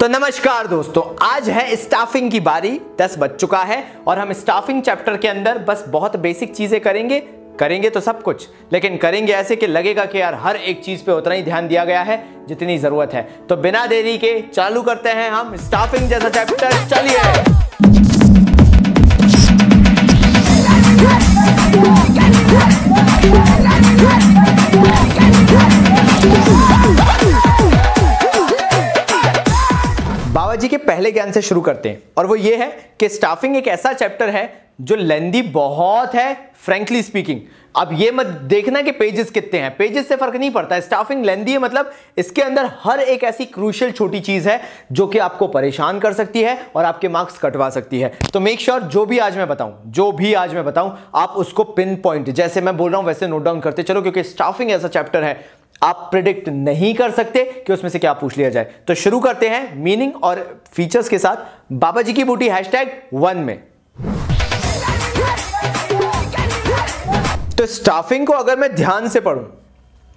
तो नमस्कार दोस्तों, आज है स्टाफिंग की बारी। 10 बज चुका है और हम स्टाफिंग चैप्टर के अंदर बस बहुत बेसिक चीजें करेंगे तो सब कुछ, लेकिन करेंगे ऐसे कि लगेगा कि यार हर एक चीज पे उतना ही ध्यान दिया गया है जितनी जरूरत है। तो बिना देरी के चालू करते हैं हम स्टाफिंग जैसा चैप्टर। चलिए। बाबा जी के पहले ज्ञान से शुरू करते हैं और वो ये है कि स्टाफिंग एक ऐसा चैप्टर है जो लेंदी बहुत है, फ्रैंकली स्पीकिंग। अब ये मत देखना कि पेजेस कितने हैं, पेजेस से फर्क नहीं पड़ता। स्टाफिंग लेंदी है, मतलब इसके अंदर हर एक ऐसी क्रूशियल छोटी चीज है जो कि आपको परेशान कर सकती है और आपके मार्क्स कटवा सकती है। तो मेक श्योर जो भी आज मैं बताऊं आप उसको पिन पॉइंट, जैसे मैं बोल रहा हूं वैसे नोट डाउन करते चलो, क्योंकि स्टाफिंग ऐसा चैप्टर है आप प्रेडिक्ट नहीं कर सकते कि उसमें से क्या पूछ लिया जाए। तो शुरू करते हैं मीनिंग और फीचर्स के साथ बाबा जी की बूटी #1 में। तो स्टाफिंग को अगर मैं ध्यान से पढ़ूं,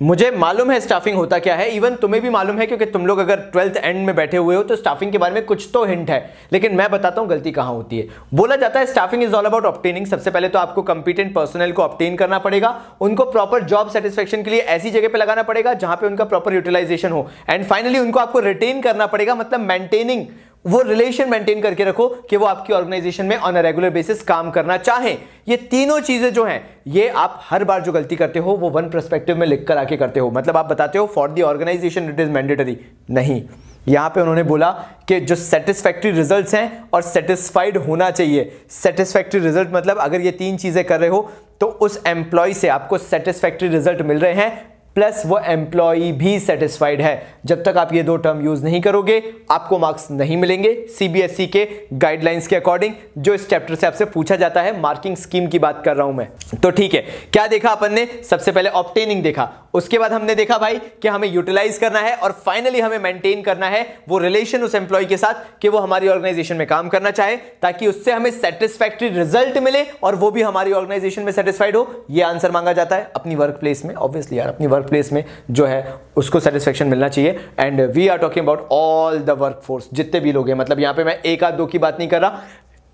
मुझे मालूम है स्टाफिंग होता क्या है, इवन तुम्हें भी मालूम है क्योंकि तुम लोग अगर 12th एंड में बैठे हुए हो तो स्टाफिंग के बारे में कुछ तो हिंट है, लेकिन मैं बताता हूं गलती कहां होती है। बोला जाता है staffing is all about obtaining. सबसे पहले तो आपको कंपिटेंट पर्सनल को ऑब्टेन करना पड़ेगा, उनको प्रॉपर जॉब सेटिस्फेक्शन के लिए ऐसी जगह पे लगाना पड़ेगा जहां पे उनका प्रॉपर यूटिलाइजेशन हो, एंड फाइनली उनको आपको रिटेन करना पड़ेगा, मतलब मेंटेनिंग, वो रिलेशन मेंटेन करके रखो कि वो आपकी ऑर्गेनाइजेशन में ऑन अ रेगुलर बेसिस काम करना चाहें। ये तीनों चीजें जो हैं, ये आप हर बार जो गलती करते हो वो वन पर्सपेक्टिव में लिख कर आके करते हो। मतलब आप बताते हो for the organisation it is mandatory, नहीं, यहां पे उन्होंने बोला कि जो सेटिस्फैक्टरी रिजल्ट्स हैं और सेटिस्फाइड होना चाहिए। सेटिस्फैक्टरी रिजल्ट मतलब अगर ये तीन चीजें कर रहे हो तो उस एम्प्लॉय से आपको सेटिस्फैक्टरी रिजल्ट मिल रहे हैं, प्लस वो एम्प्लॉय भी सेटिस्फाइड है। जब तक आप ये दो टर्म यूज नहीं करोगे आपको मार्क्स नहीं मिलेंगे सीबीएसई के गाइडलाइंस के अकॉर्डिंग, जो इस चैप्टर से आपसे पूछा जाता है। मार्किंग स्कीम की बात कर रहा हूं मैं। तो ठीक है, क्या देखा अपन ने? सबसे पहले ऑब्टेनिंग देखा, उसके बाद हमने देखा भाई कि हमें यूटिलाइज करना है और फाइनली हमें मेंटेन करना है वो रिलेशन उस एम्प्लॉय के साथ कि वो हमारी ऑर्गेनाइजेशन में काम करना चाहे, ताकि उससे हमें सेटिस्फैक्टरी रिजल्ट मिले और वो भी हमारी ऑर्गेनाइजेशन में सेटिस्फाइड हो। ये आंसर मांगा जाता है अपनी वर्क प्लेस में। ऑब्वियसली यार अपनी वर्क प्लेस में जो है उसको सेटिस्फेक्शन मिलना चाहिए, and we are talking about all the workforce, जितने भी लोग हैं। मतलब यहां पे मैं एक आध दो की बात नहीं कर रहा।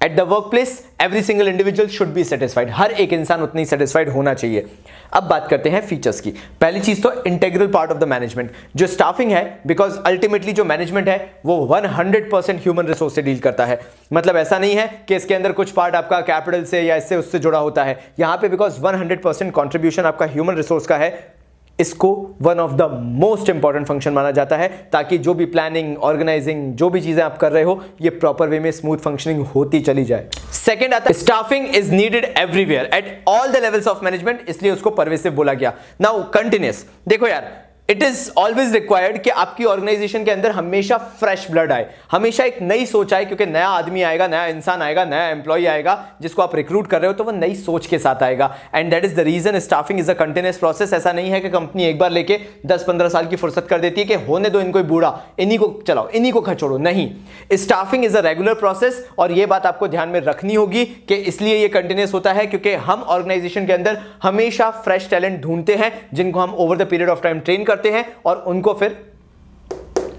At the work place every single individual should be satisfied, हर एक इंसान उतनी सेटिस्फाइड होना चाहिए। अब बात करते हैं फीचर्स की। पहली चीज तो integral part of the management जो स्टाफिंग है, बिकॉज अल्टीमेटली जो मैनेजमेंट है वो 100% ह्यूमन रिसोर्स से डील करता है। मतलब ऐसा नहीं है कि इसके अंदर कुछ पार्ट आपका कैपिटल से या इससे उससे जुड़ा होता है। यहां पे बिकॉज 100% कॉन्ट्रीब्यूशन आपका ह्यूमन रिसोर्स का है, इसको one of the most important function माना जाता है, ताकि जो भी प्लानिंग, ऑर्गेनाइजिंग, जो भी चीजें आप कर रहे हो ये प्रॉपर वे में स्मूथ फंक्शनिंग होती चली जाए। सेकंड आता है staffing is needed everywhere at all the levels of management, इसलिए उसको परवेसिव बोला गया। नाउ कंटिन्यूअस देखो यार, इट इज ऑलवेज रिक्वायर्ड कि आपकी ऑर्गेनाइजेशन के अंदर हमेशा फ्रेश ब्लड आए, हमेशा एक नई सोच आए, क्योंकि नया आदमी आएगा, नया इंसान आएगा, नया एम्प्लॉय आएगा जिसको आप रिक्रूट कर रहे हो, तो वो नई सोच के साथ आएगा। And that is the reason staffing is a continuous process. ऐसा नहीं है कि कंपनी एक बार लेके 10-15 साल की फुर्सत कर देती है कि होने दो इनको बूढ़ा, इन्हीं को चलाओ, इन्हीं को खचोड़ो। नहीं, staffing is a regular process, और ये बात आपको ध्यान में रखनी होगी कि इसलिए ये कंटिन्यूअस होता है क्योंकि हम ऑर्गेनाइजेशन के अंदर हमेशा फ्रेश टैलेंट ढूंढते हैं जिनको हम over the period of time train करते हैं और उनको फिर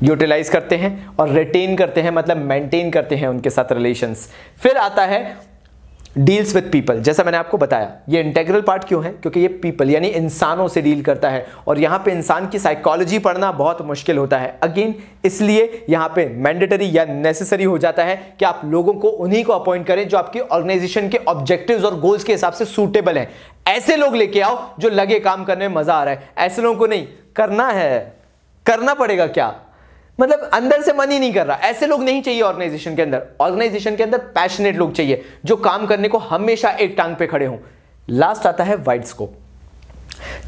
यूटिलाइज करते हैं और रिटेन करते हैं, मतलब मेंटेन करते हैं उनके साथ रिलेशंस। फिर आता है डील्स विद पीपल। जैसा मैंने आपको बताया ये इंटीग्रल पार्ट क्यों है, क्योंकि ये पीपल यानी इंसानों से डील करता है, और यहां पे इंसान की साइकोलॉजी पढ़ना बहुत मुश्किल होता है। अगेन इसलिए यहां पे मैंडेटरी या नेसेसरी हो जाता है कि आप लोगों को उन्हीं को अपॉइंट करें जो आपकी ऑर्गेनाइजेशन के ऑब्जेक्टिव्स और गोल्स के हिसाब से सूटेबल हैं। ऐसे लोग लेके आओ जो लगे काम करने में मजा आ रहा है, ऐसे लोगों को नहीं करना है। करना पड़ेगा क्या, मतलब अंदर से मन ही नहीं कर रहा, ऐसे लोग नहीं चाहिए ऑर्गेनाइजेशन के अंदर। ऑर्गेनाइजेशन के अंदर पैशनेट लोग चाहिए जो काम करने को हमेशा एक टांग पे खड़े हों। लास्ट आता है वाइड स्कोप।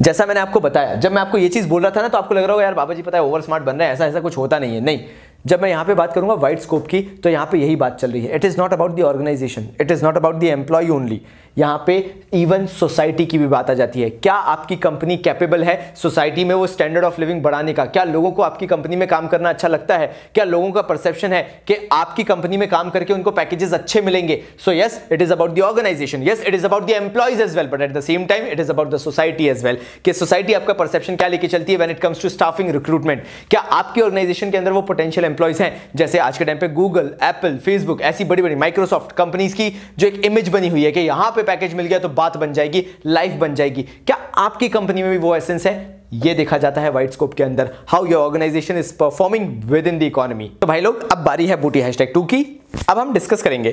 जैसा मैंने आपको बताया, जब मैं आपको ये चीज बोल रहा था ना, तो आपको लग रहा होगा यार बाबा जी पता है ओवर स्मार्ट बन रहा है, ऐसा ऐसा कुछ होता नहीं है। नहीं, जब मैं यहां पे बात करूंगा वाइड स्कोप की, तो यहां पे यही बात चल रही है। It is not about the organisation, it is not about the employee only. यहां पे इवन सोसाइटी की भी बात आ जाती है। क्या आपकी कंपनी कैपेबल है सोसाइटी में वो स्टैंडर्ड ऑफ लिविंग बढ़ाने का? क्या लोगों को आपकी कंपनी में काम करना अच्छा लगता है? क्या लोगों का परसेप्शन है कि आपकी कंपनी में काम करके उनको पैकेजेस अच्छे मिलेंगे? So yes, it is about the organisation, yes it is about the employees as well, but at the same time it is about the society as well, कि सोसाइटी आपका परसेप्शन क्या लेके चलती है when it comes to staffing recruitment. क्या आपकी organisation के अंदर वो पोटेंशियल एम्प्लॉयज हैं, जैसे आज के टाइम पे गूगल, एप्पल, फेसबुक, ऐसी बड़ी बड़ी माइक्रोसॉफ्ट कंपनीज की जो एक इमेज बनी हुई है कि यहां पे पैकेज मिल गया तो बात बन जाएगी, लाइफ बन जाएगी। क्या आपकी कंपनी में भी वो एसेंस है? ये देखा जाता है वाइड स्कोप के अंदर, how your organisation is performing within the economy. तो भाई लोग, अब बारी है बूटी #2 की। अब हम डिस्कस करेंगे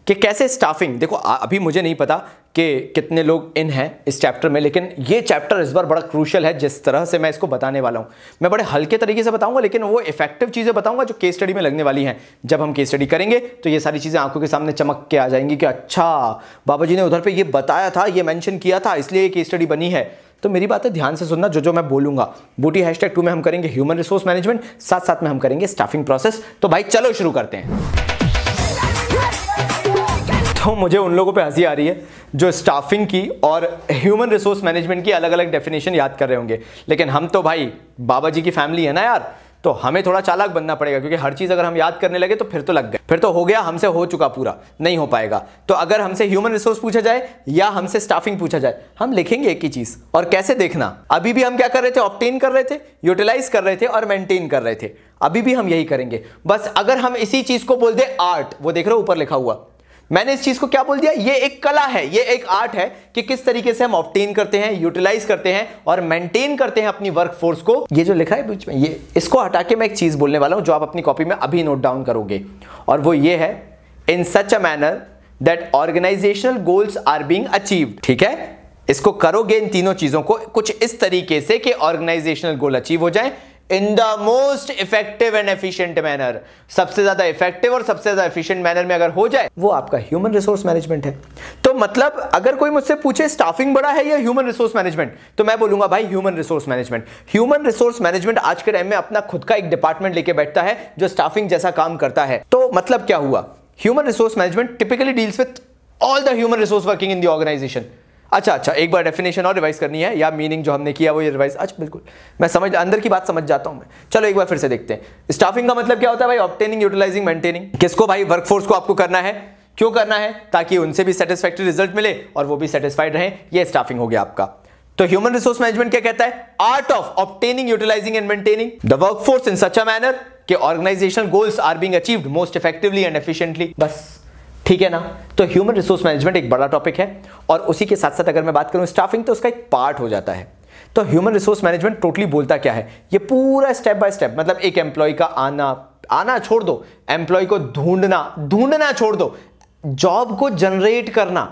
कि कैसे स्टाफिंग, देखो अभी मुझे नहीं पता कि कितने लोग इन हैं इस चैप्टर में, लेकिन ये चैप्टर इस बार बड़ा क्रूशियल है। जिस तरह से मैं इसको बताने वाला हूं, मैं बड़े हल्के तरीके से बताऊंगा, लेकिन वो इफेक्टिव चीजें बताऊंगा जो केस स्टडी में लगने वाली हैं। जब हम केस स्टडी करेंगे तो ये सारी चीजें आंखों के सामने चमक के आ जाएंगी कि अच्छा, बाबा जी ने उधर पे ये बताया था, ये मेंशन किया था, इसलिए ये केस स्टडी बनी है। तो मेरी बात है, ध्यान से सुनना जो मैं बोलूंगा। बूटी #2 में हम करेंगे ह्यूमन रिसोर्स मैनेजमेंट, साथ साथ में हम करेंगे स्टाफिंग प्रोसेस। तो भाई चलो शुरू करते हैं। तो मुझे उन लोगों पे हंसी आ रही है जो स्टाफिंग की और ह्यूमन रिसोर्स मैनेजमेंट की अलग अलग डेफिनेशन याद कर रहे होंगे, लेकिन हम तो भाई बाबा जी की फैमिली है ना यार, तो हमें थोड़ा चालाक बनना पड़ेगा, क्योंकि हर चीज अगर हम याद करने लगे तो फिर तो लग गए, फिर तो हो गया, हमसे हो चुका, पूरा नहीं हो पाएगा। तो अगर हमसे ह्यूमन रिसोर्स पूछा जाए या हमसे स्टाफिंग पूछा जाए, हम लिखेंगे एक ही चीज। और कैसे देखना, अभी भी हम क्या कर रहे थे? ऑब्टेन कर रहे थे, यूटिलाइज कर रहे थे और मेंटेन कर रहे थे। अभी भी हम यही करेंगे, बस अगर हम इसी चीज को बोल दे आर्ट, वो देख रहे हो ऊपर लिखा हुआ, मैंने इस चीज को क्या बोल दिया? ये एक कला है, ये एक आर्ट है कि किस तरीके से हम ऑब्टेन करते हैं, यूटिलाइज करते हैं और मेंटेन करते हैं अपनी वर्कफोर्स को। ये जो लिखा है बीच में, ये इसको हटा के मैं एक चीज बोलने वाला हूं जो आप अपनी कॉपी में अभी नोट डाउन करोगे, और वो ये है, in such a manner that organisational goals are being achieved. ठीक है, इसको करोगे इन तीनों चीजों को कुछ इस तरीके से कि ऑर्गेनाइजेशनल गोल अचीव हो जाए in the most effective and efficient manner. सबसे ज्यादा इफेक्टिव और सबसे ज्यादा एफिशिएंट मैनर में अगर हो जाए, वो आपका ह्यूमन रिसोर्स मैनेजमेंट है। तो मतलब अगर कोई मुझसे पूछे स्टाफिंग बड़ा है या ह्यूमन रिसोर्स मैनेजमेंट, तो मैं बोलूंगा भाई human resource management. Human resource management आज के टाइम में अपना खुद का एक डिपार्टमेंट लेके बैठता है जो स्टाफिंग जैसा काम करता है। तो मतलब क्या हुआ? Human resource management typically deals with all the human resource working in the organisation. अच्छा, एक बार डेफिनेशन और रिवाइज करनी है, या मीनिंग जो हमने किया वो ये रिवाइज। अच्छा बिल्कुल, मैं समझ, अंदर की बात समझ जाता हूं मैं। चलो एक बार फिर से देखते हैं। स्टाफिंग का मतलब क्या होता है भाई? Obtaining, utilising, maintaining. किसको भाई? वर्कफोर्स को आपको करना है। क्यों करना है? ताकि उनसे भी सेटिस्फैक्टरी रिजल्ट मिले और वो भी सेटिस्फाइड रहे। ये स्टाफिंग हो गया आपका। तो ह्यूमन रिसोर्स मैनेजमेंट क्या कहता है? Art of obtaining, utilising and maintaining the workforce in such a manner कि organisational goals are being achieved most effectively and efficiently. बस ठीक है ना? तो ह्यूमन रिसोर्स मैनेजमेंट एक बड़ा टॉपिक है, और उसी के साथ साथ अगर मैं बात करूं स्टाफिंग, तो उसका एक पार्ट हो जाता है। तो ह्यूमन रिसोर्स मैनेजमेंट टोटली बोलता क्या है? ये पूरा स्टेप बाय स्टेप, मतलब एक एम्प्लॉय का आना छोड़ दो, एम्प्लॉय को ढूंढना छोड़ दो, जॉब को जनरेट करना,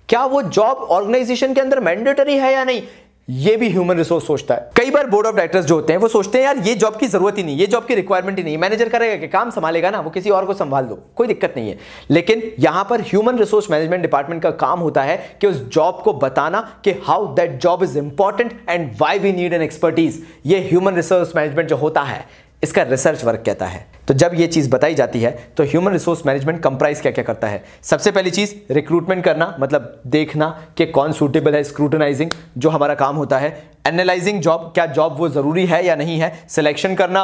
क्या वो जॉब ऑर्गेनाइजेशन के अंदर मैंडेटरी है या नहीं, ये भी ह्यूमन रिसोर्स सोचता है। कई बार बोर्ड ऑफ डायरेक्टर्स जो होते हैं वो सोचते हैं यार ये जॉब की जरूरत ही नहीं, ये जॉब की रिक्वायरमेंट ही नहीं, मैनेजर करेगा कि काम संभालेगा ना, वो किसी और को संभाल दो, कोई दिक्कत नहीं है। लेकिन यहां पर ह्यूमन रिसोर्स मैनेजमेंट डिपार्टमेंट का काम होता है कि उस जॉब को बताना कि how that job is important and why we need an expertise. ये ह्यूमन रिसोर्स मैनेजमेंट जो होता है, इसका रिसर्च वर्क कहता है। तो जब ये चीज बताई जाती है तो ह्यूमन रिसोर्स मैनेजमेंट कंप्राइज क्या क्या करता है? सबसे पहली चीज रिक्रूटमेंट करना, मतलब देखना कि कौन सूटेबल है, स्क्रूटनाइजिंग जो हमारा काम होता है। एनालाइजिंग जॉब, क्या जॉब वो जरूरी है या नहीं है। सिलेक्शन करना,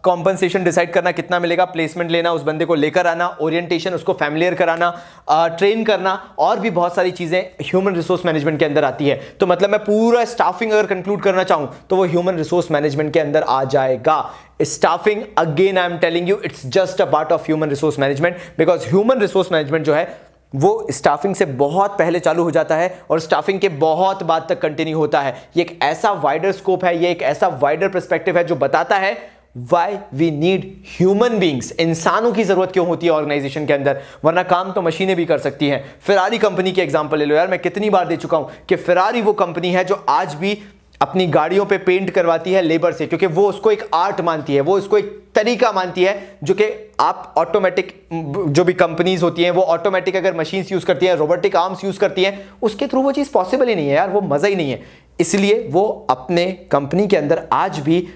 कॉम्पनसेशन डिसाइड करना कितना मिलेगा, प्लेसमेंट लेना, उस बंदे को लेकर आना, ओरिएंटेशन उसको फैमिलियर कराना, ट्रेन करना, और भी बहुत सारी चीजें ह्यूमन रिसोर्स मैनेजमेंट के अंदर आती है। तो मतलब मैं पूरा स्टाफिंग अगर कंक्लूड करना चाहूं तो वो ह्यूमन रिसोर्स मैनेजमेंट के अंदर आ जाएगा। Staffing again I am telling you it's just a part of human resource management, because human resource मैनेजमेंट जो है वो स्टाफिंग से बहुत पहले चालू हो जाता है और स्टाफिंग के बहुत बाद तक कंटिन्यू होता है। ये एक ऐसा वाइडर स्कोप है, ये एक ऐसा वाइडर पर्सपेक्टिव है जो बताता है why we need human beings. इंसानों की जरूरत क्यों होती है ऑर्गेनाइजेशन के अंदर, वरना काम तो मशीनें भी कर सकती हैं। फेरारी कंपनी के एग्जांपल ले लो यार, मैं कितनी बार दे चुका हूं कि फेरारी वो कंपनी है जो आज भी अपनी गाड़ियों पे पेंट करवाती है लेबर से, क्योंकि वो उसको एक आर्ट मानती है, वो उसको एक तरीका मानती है जो कि आप ऑटोमेटिक, जो भी कंपनीज होती हैं वो ऑटोमेटिक अगर मशीन्स यूज करती हैं, रोबोटिक आर्म्स यूज करती हैं, उसके थ्रू वो चीज पॉसिबल ही नहीं है यार, वो मजा ही नहीं है। इसलिए वो अपने कंपनी के अंदर आज भी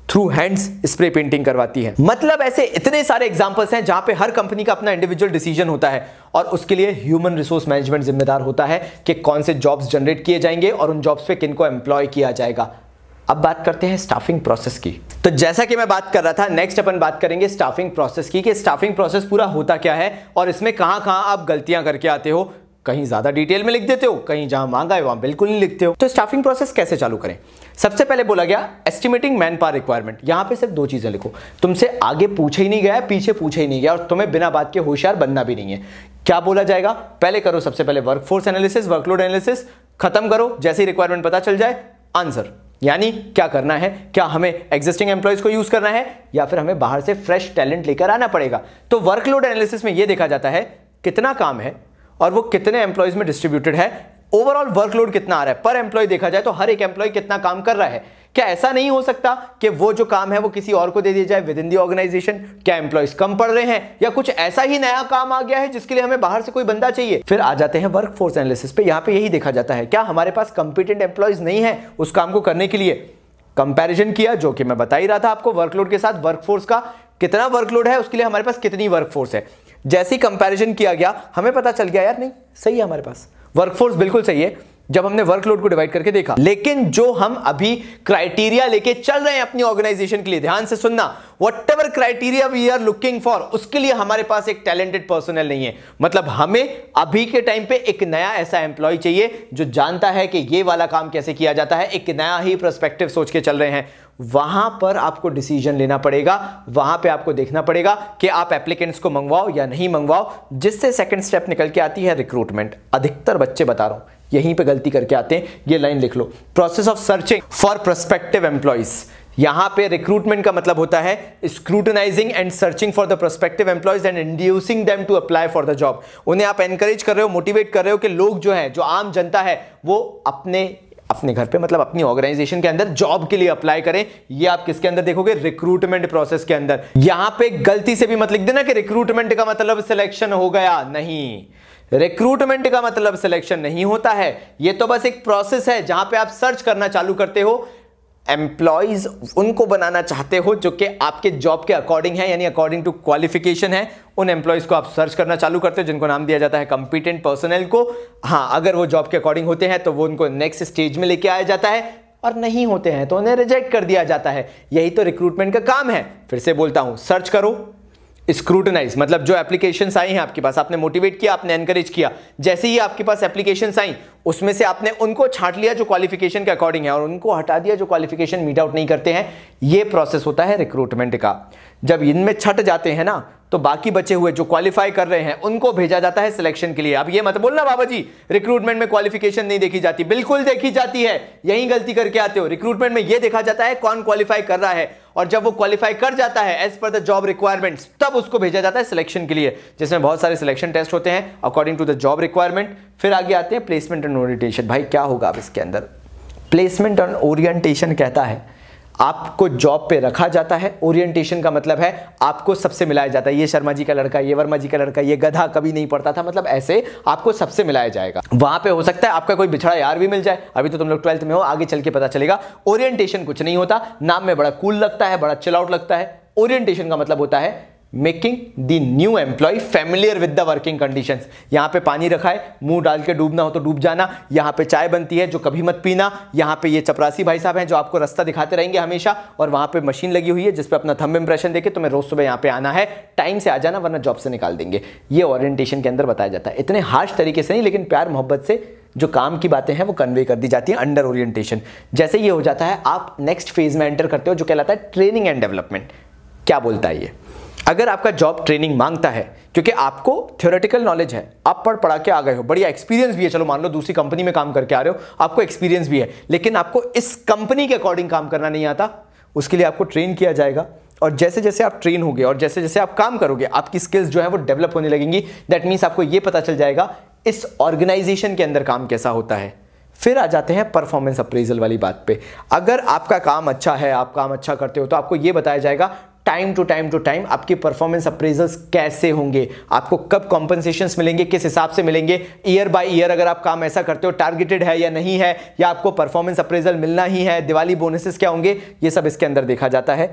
थ्रू हैंड्स स्प्रे पेंटिंग करवाती है। मतलब ऐसे इतने सारे एग्जांपल्स हैं जहां पे हर कंपनी का अपना इंडिविजुअल डिसीजन होता है और उसके लिए ह्यूमन रिसोर्स मैनेजमेंट जिम्मेदार होता है कि कौन से जॉब्स जनरेट किए जाएंगे और उन जॉब्स पे किनको एम्प्लॉय किया जाएगा। अब बात करते हैं स्टाफिंग प्रोसेस की। तो जैसा कि मैं बात कर रहा था, नेक्स्ट अपन बात करेंगे स्टाफिंग प्रोसेस की, कि स्टाफिंग प्रोसेस पूरा होता क्या है और इसमें कहां-कहां आप गलतियां करके आते हो कहीं ज्यादा डिटेल में लिख देते हो, कहीं जहां मांगा है वहां बिल्कुल नहीं लिखते हो। तो स्टाफिंग प्रोसेस कैसे चालू करें? सबसे पहले बोला गया एस्टिमेटिंग मैन पावर रिक्वायरमेंट। यहां पे सिर्फ 2 चीजें लिखो, तुमसे आगे पूछे ही नहीं गया, पीछे पूछे ही नहीं गया, और तुम्हें बिना बात के होशियार बनना भी नहीं है। क्या बोला जाएगा? पहले करो सबसे पहले वर्कफोर्स एनालिसिस, वर्कलोड एनालिसिस, खत्म करो, जैसी रिक्वायरमेंट पता चल जाए आंसर। यानी क्या करना है, क्या हमें एग्जिस्टिंग एम्प्लॉयज को यूज करना है या फिर हमें बाहर से फ्रेश टैलेंट लेकर आना पड़ेगा। तो वर्कलोड एनालिसिस में यह देखा जाता है कितना काम है और वो कितने एम्प्लॉयज में डिस्ट्रीब्यूटेड है, ओवरऑल वर्कलोड कितना आ रहा है, पर एम्प्लॉय देखा जाए तो हर एक एम्प्लॉय कितना काम कर रहा है। क्या ऐसा नहीं हो सकता कि वो जो काम है वो किसी और को दे दिया जाए विद इन दी ऑर्गेनाइजेशन? क्या एम्प्लॉयज कम पड़ रहे हैं या कुछ ऐसा ही नया काम आ गया है जिसके लिए हमें बाहर से कोई बंदा चाहिए? फिर आ जाते हैं वर्कफोर्स एनालिसिस पे। यहां पे यही देखा जाता है क्या हमारे पास कंपिटेंट एम्प्लॉयज नहीं है उस काम को करने के लिए। कंपैरिजन किया, जो कि मैं बता ही रहा था आपको, वर्कलोड के साथ वर्कफोर्स का कितना वर्कलोड है, उसके लिए हमारे पास कितनी वर्कफोर्स है। जैसे ही कंपैरिजन किया गया हमें पता चल गया यार नहीं सही है, हमारे पास वर्कफोर्स बिल्कुल सही है जब हमने वर्कलोड को डिवाइड करके देखा। लेकिन जो हम अभी क्राइटेरिया लेके चल रहे हैं अपनी ऑर्गेनाइजेशन के लिए, ध्यान से सुनना, whatever criteria we are looking for, उसके लिए हमारे पास एक टैलेंटेड पर्सनल नहीं है। मतलब हमें अभी के टाइम पे एक नया ऐसा एम्प्लॉय चाहिए जो जानता है कि ये वाला काम कैसे किया जाता है, एक नया ही पर्सपेक्टिव सोच के चल रहे हैं। वहां पर आपको डिसीजन लेना पड़ेगा, वहां पे आपको देखना पड़ेगा कि आप एप्लीकेंट्स को मंगवाओ या नहीं मंगवाओ, जिससे सेकंड स्टेप निकल के आती है रिक्रूटमेंट। अधिकतर बच्चे बता रहा हूं यहीं पे गलती करके आते हैं, ये लाइन लिख लो, process of searching for prospective employees. यहां पे रिक्रूटमेंट का मतलब होता है scrutinising and searching for the prospective employees and inducing them to apply for the job. उन्हें आप एनकरेज कर रहे हो, मोटिवेट कर रहे हो कि लोग जो है, जो आम जनता है, वो अपने घर पे मतलब अपनी ऑर्गेनाइजेशन के अंदर जॉब के लिए अप्लाई करें। ये आप किसके अंदर देखोगे? रिक्रूटमेंट प्रोसेस के अंदर। यहां पे गलती से भी मत लिख देना कि रिक्रूटमेंट का मतलब सिलेक्शन हो गया, नहीं, रिक्रूटमेंट का मतलब सिलेक्शन नहीं होता है। ये तो बस एक प्रोसेस है जहां पे आप सर्च करना चालू करते हो, एम्प्लॉइज उनको बनाना चाहते हो जो कि आपके जॉब के अकॉर्डिंग है, यानी अकॉर्डिंग टू क्वालिफिकेशन है। उन एम्प्लॉइज को आप सर्च करना चालू करते हो जिनको नाम दिया जाता है कंपिटेंट पर्सनल को। हाँ, अगर वो जॉब के अकॉर्डिंग होते हैं तो वो उनको नेक्स्ट स्टेज में लेके आया जाता है, और नहीं होते हैं तो उन्हें रिजेक्ट कर दिया जाता है। यही तो रिक्रूटमेंट का काम है। फिर से बोलता हूं, सर्च करो, स्क्रूटनाइज मतलब जो एप्लीकेशंस आई हैं आपके पास, आपने मोटिवेट किया, आपने एनकरेज किया, जैसे ही आपके पास एप्लीकेशंस आई उसमें से आपने उनको छांट लिया जो क्वालिफिकेशन के अकॉर्डिंग है और उनको हटा दिया जो क्वालिफिकेशन मीट आउट नहीं करते हैं। ये प्रोसेस होता है रिक्रूटमेंट का। जब इनमें छट जाते हैं ना तो बाकी बचे हुए जो क्वालिफाई कर रहे हैं उनको भेजा जाता है सिलेक्शन के लिए। अब ये मत बोलना बाबा जी रिक्रूटमेंट में क्वालिफिकेशन नहीं देखी जाती, बिल्कुल देखी जाती है, यही गलती करके आते हो। रिक्रूटमेंट में यह देखा जाता है कौन क्वालिफाई कर रहा है, और जब वो क्वालिफाई कर जाता है as per the job requirements, तब उसको भेजा जाता है सिलेक्शन के लिए, जिसमें बहुत सारे सिलेक्शन टेस्ट होते हैं according to the job requirement. फिर आगे आते हैं प्लेसमेंट एंड ओरिएंटेशन। भाई क्या होगा अब इसके अंदर? प्लेसमेंट एंड ओरिएंटेशन कहता है आपको जॉब पे रखा जाता है, ओरिएंटेशन का मतलब है आपको सबसे मिलाया जाता है। ये शर्मा जी का लड़का, ये वर्मा जी का लड़का, ये गधा कभी नहीं पढ़ता था, मतलब ऐसे आपको सबसे मिलाया जाएगा। वहां पे हो सकता है आपका कोई बिछड़ा यार भी मिल जाए, अभी तो तुम लोग 12th में हो, आगे चल के पता चलेगा। ओरिएंटेशन कुछ नहीं होता, नाम में बड़ा कूल लगता है, बड़ा चिल आउट लगता है। ओरिएंटेशन का मतलब होता है making the new employ familiar with the working conditions. यहां पे पानी रखा है, मुंह डाल के डूबना हो तो डूब जाना, यहां पे चाय बनती है जो कभी मत पीना, यहां पे ये चपरासी भाई साहब हैं जो आपको रास्ता दिखाते रहेंगे हमेशा, और वहां पे मशीन लगी हुई है जिस पे अपना थंब इंप्रेशन देके तुम्हें रोज सुबह यहां पे आना है, टाइम से आ जाना वरना जॉब से निकाल देंगे। ये ओरिएंटेशन के अंदर बताया जाता है। इतने हार्श तरीके से नहीं, लेकिन प्यार मोहब्बत से जो काम की बातें हैं वो कन्वे कर दी जाती हैं अंडर ओरिएंटेशन। जैसे ये हो जाता है आप नेक्स्ट फेज में एंटर करते हो जो कहलाता है ट्रेनिंग एंड डेवलपमेंट। क्या बोलता है ये? अगर आपका जॉब ट्रेनिंग मांगता है, क्योंकि आपको थ्योरेटिकल नॉलेज है, आप पढ़ के आ गए हो, बढ़िया एक्सपीरियंस भी है, चलो मान लो दूसरी कंपनी में काम करके आ रहे हो, आपको एक्सपीरियंस भी है, लेकिन आपको इस कंपनी के अकॉर्डिंग काम करना नहीं आता, उसके लिए आपको ट्रेन किया जाएगा। और जैसे जैसे आप ट्रेन होगे और जैसे जैसे आप काम करोगे, आपकी स्किल्स जो है वो डेवलप होने लगेंगी। दैट मीन्स आपको ये पता चल जाएगा इस ऑर्गेनाइजेशन के अंदर काम कैसा होता है। फिर आ जाते हैं परफॉर्मेंस अप्रेजल वाली बात पे। अगर आपका काम अच्छा है, आप काम अच्छा करते हो, तो आपको ये बताया जाएगा टाइम टू टाइम आपकी परफॉर्मेंस अप्रेजल्स कैसे होंगे, आपको कब कॉम्पनसेशंस मिलेंगे, किस हिसाब से मिलेंगे, ईयर बाय ईयर अगर आप काम ऐसा करते हो टारगेटेड है या नहीं है, या आपको परफॉर्मेंस अप्रेजल मिलना ही है, दिवाली बोनसेस क्या होंगे, ये सब इसके अंदर देखा जाता है।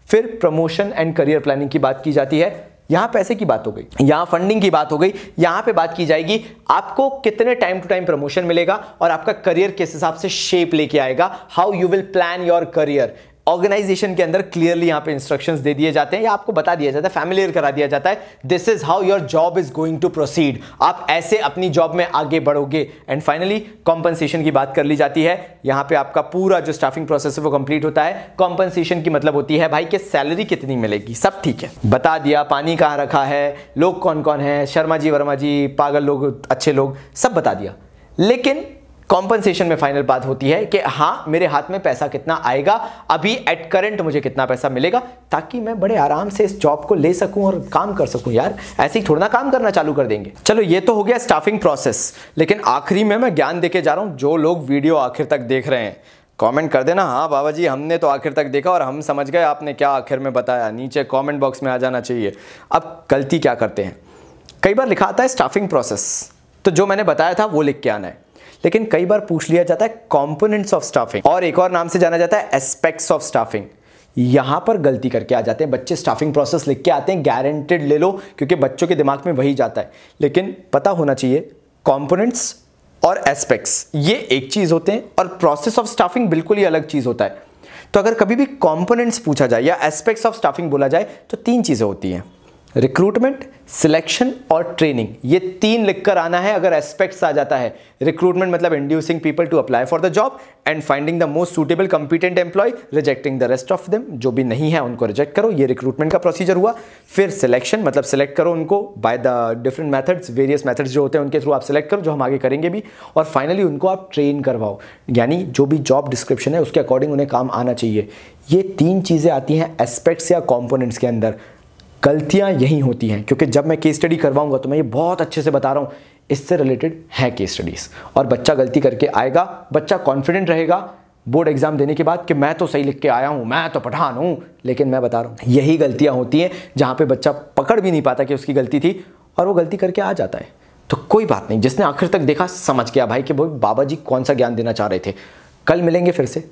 फिर प्रमोशन एंड करियर प्लानिंग की बात की जाती है। यहां पैसे की बात हो गई, यहां फंडिंग की बात हो गई, यहां पे बात की जाएगी आपको कितने टाइम टू टाइम प्रमोशन मिलेगा और आपका करियर किस हिसाब से शेप लेके आएगा, how you will plan your career. Organisation के अंदर क्लियरली यहां पे इंस्ट्रक्शंस दे दिए जाते हैं या आपको बता दिया जाता है, फैमिलियर करा दिया जाता है, this is how your job is going to proceed, आप ऐसे अपनी जॉब में आगे बढ़ोगे। एंड फाइनली कॉम्पनसेशन की बात कर ली जाती है। यहां पे आपका पूरा जो स्टाफिंग प्रोसेस है वो कंप्लीट होता है। कॉम्पनसेशन की मतलब होती है भाई कि सैलरी कितनी मिलेगी, सब ठीक है, बता दिया, पानी कहां रखा है, लोग कौन कौन है, शर्मा जी वर्मा जी, पागल लोग अच्छे लोग, सब बता दिया। लेकिन कॉम्पनसेशन में फाइनल बात होती है कि हां मेरे हाथ में पैसा कितना आएगा, अभी एट करंट मुझे कितना पैसा मिलेगा, ताकि मैं बड़े आराम से इस जॉब को ले सकूं और काम कर सकूं। यार ऐसे ही थोड़ा ना काम करना चालू कर देंगे। चलो ये तो हो गया स्टाफिंग प्रोसेस, लेकिन आखिरी में मैं ज्ञान देके जा रहा हूं। जो लोग वीडियो आखिर तक देख रहे हैं कमेंट कर देना, हाँ बाबा जी हमने तो आखिर तक देखा और हम समझ गए आपने क्या आखिर में बताया, नीचे कमेंट बॉक्स में आ जाना चाहिए। अब गलती क्या करते हैं, कई बार लिखा आता है स्टाफिंग प्रोसेस, तो जो मैंने बताया था वो लिख के आना है, लेकिन कई बार पूछ लिया जाता है कंपोनेंट्स ऑफ स्टाफिंग, और एक और नाम से जाना जाता है एस्पेक्ट्स ऑफ स्टाफिंग। यहां पर गलती करके आ जाते हैं बच्चे, स्टाफिंग प्रोसेस लिख के आते हैं, गारंटेड ले लो, क्योंकि बच्चों के दिमाग में वही जाता है। लेकिन पता होना चाहिए कंपोनेंट्स और एस्पेक्ट्स ये एक चीज होते हैं और प्रोसेस ऑफ स्टाफिंग बिल्कुल ही अलग चीज होता है। तो अगर कभी भी कंपोनेंट्स पूछा जाए या एस्पेक्ट्स ऑफ स्टाफिंग बोला जाए तो तीन चीजें होती हैं, रिक्रूटमेंट, सिलेक्शन और ट्रेनिंग। ये तीन लिखकर आना है अगर एस्पेक्ट्स आ जाता है। रिक्रूटमेंट मतलब inducing people to apply for the job and finding the most suitable competent employee, rejecting the rest of them, जो भी नहीं है उनको रिजेक्ट करो, ये रिक्रूटमेंट का प्रोसीजर हुआ। फिर सिलेक्शन मतलब सिलेक्ट करो उनको by the different methods, various methods जो होते हैं उनके थ्रू आप सिलेक्ट करो, जो हम आगे करेंगे भी। और फाइनली उनको आप ट्रेन करवाओ, यानी जो भी जॉब डिस्क्रिप्शन है उसके अकॉर्डिंग उन्हें काम आना चाहिए। ये तीन चीजें आती हैं एस्पेक्ट्स या कॉम्पोनेंट्स के अंदर। गलतियां यही होती हैं, क्योंकि जब मैं केस स्टडी करवाऊंगा तो मैं ये बहुत अच्छे से बता रहा हूं, इससे रिलेटेड है केस स्टडीज, और बच्चा गलती करके आएगा, बच्चा कॉन्फिडेंट रहेगा बोर्ड एग्जाम देने के बाद कि मैं तो सही लिख के आया हूं, मैं तो पठान हूं। लेकिन मैं बता रहा हूं यही गलतियां होती हैं जहां पे बच्चा पकड़ भी नहीं पाता कि उसकी गलती थी और वो गलती करके आ जाता है। तो कोई बात नहीं, जिसने आखिर तक देखा समझ गया भाई कि बाबा जी कौन सा ज्ञान देना चाह रहे थे। कल मिलेंगे फिर से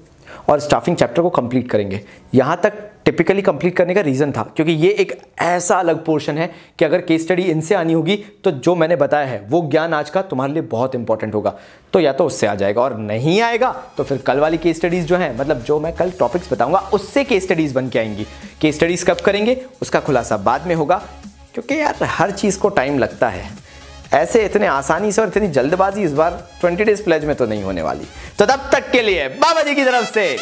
और स्टाफिंग चैप्टर को कंप्लीट करेंगे। यहां तक टिपिकली कंप्लीट करने का रीजन था क्योंकि ये एक ऐसा अलग पोर्शन है कि अगर केस स्टडी इनसे आनी होगी तो जो मैंने बताया है वो ज्ञान आज का तुम्हारे लिए बहुत इंपॉर्टेंट होगा। तो या तो उससे आ जाएगा और नहीं आएगा तो फिर कल वाली केस स्टडीज जो है, मतलब जो मैं कल टॉपिक्स बताऊंगा उससे केस स्टडीज बन के आएंगी। केस स्टडीज कब करेंगे उसका खुलासा बाद में होगा, क्योंकि यार हर चीज को टाइम लगता है। ऐसे इतने आसानी से और इतनी जल्दबाजी इस बार 20 डेज प्लेज में तो नहीं होने वाली। तो तब तक के लिए बाबा जी की तरफ से